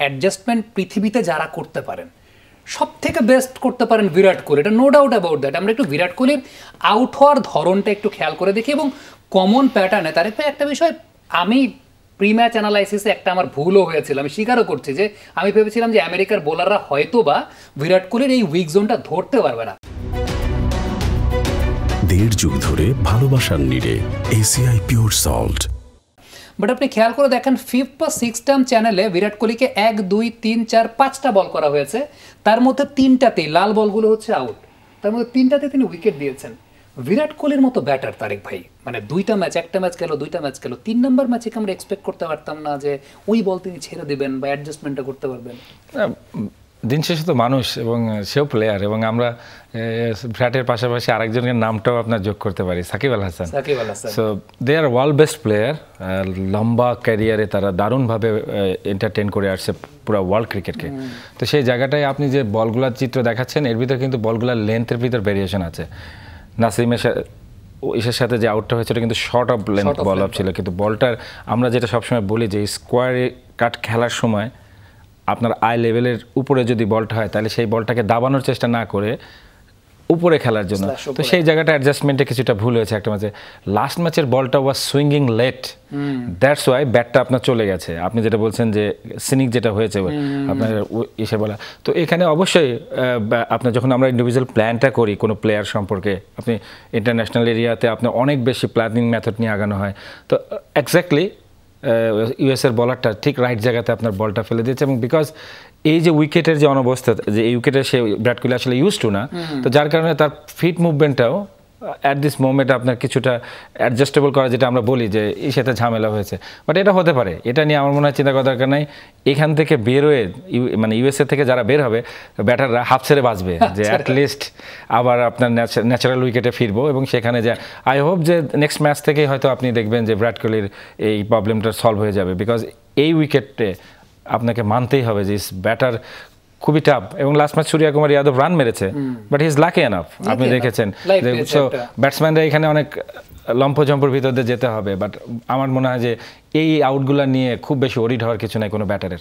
Adjustment পৃথিবীতে যারা করতে পারেন সব থেকে বেস্ট করতে পারেন বিরাট কোহলি, এটা নো ডাউট অ্যাবাউট দ্যাট। আমরা একটু বিরাট কোহলির আউট হওয়ার ধরনটা একটু খেয়াল করে দেখি এবং কমন প্যাটার্নে তার একটা বিষয়, আমি প্রি ম্যাচ অ্যানালাইসিসে একটা আমার ভুলও হয়েছিল, আমি স্বীকারও করছি যে আমি ভেবেছিলাম যে আমেরিকার বোলাররা হয়তো বা বিরাট কোহলির এই উইক জোনটা ধরতে পারবে না। দেড় যুগ ধরে ভালোবাসার নিড়ে এসিআই পিওর সল্ট। বাট আপনি খেয়াল করে দেখেন 5th বা 6th টার্ম চ্যানেলে বিরাট কোহলিকে 1, 2, 3, 4, 5টা বল করা হয়েছে, তার মধ্যে 3টাতেই লাল বলগুলো হচ্ছে আউট, তার মধ্যে 3টাতে তিনি উইকেট দিয়েছেন। বিরাট কোহলির মতো ব্যাটার তারেক ভাই, মানে 2টা ম্যাচ, একটা ম্যাচ গেল, 2টা ম্যাচ গেল, 3 নম্বর ম্যাচে আমরা এক্সপেক্ট করতে পারতাম না যে ওই বল তিনি ছেড়ে দেবেন বা অ্যাডজাস্টমেন্টটা করতে পারবেন। দিন শেষে তো মানুষ এবং সেও প্লেয়ার, এবং আমরা বিরাটের পাশাপাশি আরেকজনের নামটাও আপনার যোগ করতে পারি, Shakib Al Hasan. So they are world best player, লম্বা ক্যারিয়ারে তারা দারুণভাবে এন্টারটেন করে আসছে পুরো ওয়ার্ল্ড ক্রিকেটকে। তো সেই জায়গাটায় আপনি যে বলগুলার চিত্র দেখাচ্ছেন, এর ভিতরে কিন্তু বলগুলার লেন্থের ভিতর ভেরিয়েশন আছে। নাসিমের ইসের সাথে যে আউটটা হয়েছে ওটা কিন্তু short of length ball up ছিল, কিন্তু বলটার আমরা যেটা সবসময় বলি যে স্কোয়ারে কাট খেলার সময় আপনার আই লেভেলের উপরে যদি বলটা হয় তাহলে সেই বলটাকে দাবানোর চেষ্টা না করে উপরে খেলার জন্য, তো সেই জায়গাটা অ্যাডজাস্টমেন্টে কিছুটা ভুল হয়েছে একটা ম্যাচে। লাস্ট ম্যাচের বলটা ওয়াজ সুইঙ্গিং লেট, দ্যাটস ওয়াই ব্যাটটা আপনার চলে গেছে। আপনি যেটা বলছেন যে সিনিক যেটা হয়েছে আপনার এসে বলা, তো এখানে অবশ্যই আপনার যখন আমরা ইন্ডিভিজুয়াল প্ল্যানটা করি কোনো প্লেয়ার সম্পর্কে, আপনি ইন্টারন্যাশনাল এরিয়াতে আপনার অনেক বেশি প্ল্যানিং মেথড নিয়ে আগানো হয়, তো এক্স্যাক্টলি ইউএসের বলারটা ঠিক রাইট জায়গাতে আপনার বলটা ফেলে দিয়েছে। এবং বিকজ এই যে উইকেটের যে অনবস্থা, যে এই উইকেটের সে বিরাট কোহলি আসলে ইউজ টু না, তো যার কারণে তার ফিট মুভমেন্টটাও অ্যাট দিস মোমেন্ট আপনার কিছুটা অ্যাডজাস্টেবল করা, যেটা আমরা বলি যে এই সাথে ঝামেলা হয়েছে। বাট এটা হতে পারে, এটা নিয়ে আমার মনে হয় চিন্তা করার দরকার নাই। এখান থেকে বের হয়ে মানে ইউএসএ থেকে যারা বের হবে ব্যাটাররা হাফ ছেড়ে বাঁচবে, যে অ্যাটলিস্ট আবার আপনার ন্যাচারাল উইকেটে ফিরবো, এবং সেখানে যে আই হোপ যে নেক্সট ম্যাচ থেকেই হয়তো আপনি দেখবেন যে বিরাট কোহলির এই প্রবলেমটা সলভ হয়ে যাবে। বিকজ এই উইকেটে আপনাকে মানতেই হবে যে ব্যাটার খুবই টাফ, এবং লাস্ট ম্যাচ সূর্য কুমার যাদব রান মেরেছে, but he is lucky enough. আপনি দেখেছেন ব্যাটসম্যানরা এখানে অনেক লম্ফঝম্পর ভিতর দিয়ে যেতে হবে, বাট আমার মনে হয় যে এই আউটগুলো নিয়ে খুব বেশি ওরিড হওয়ার কিছু নাই কোনো ব্যাটারের।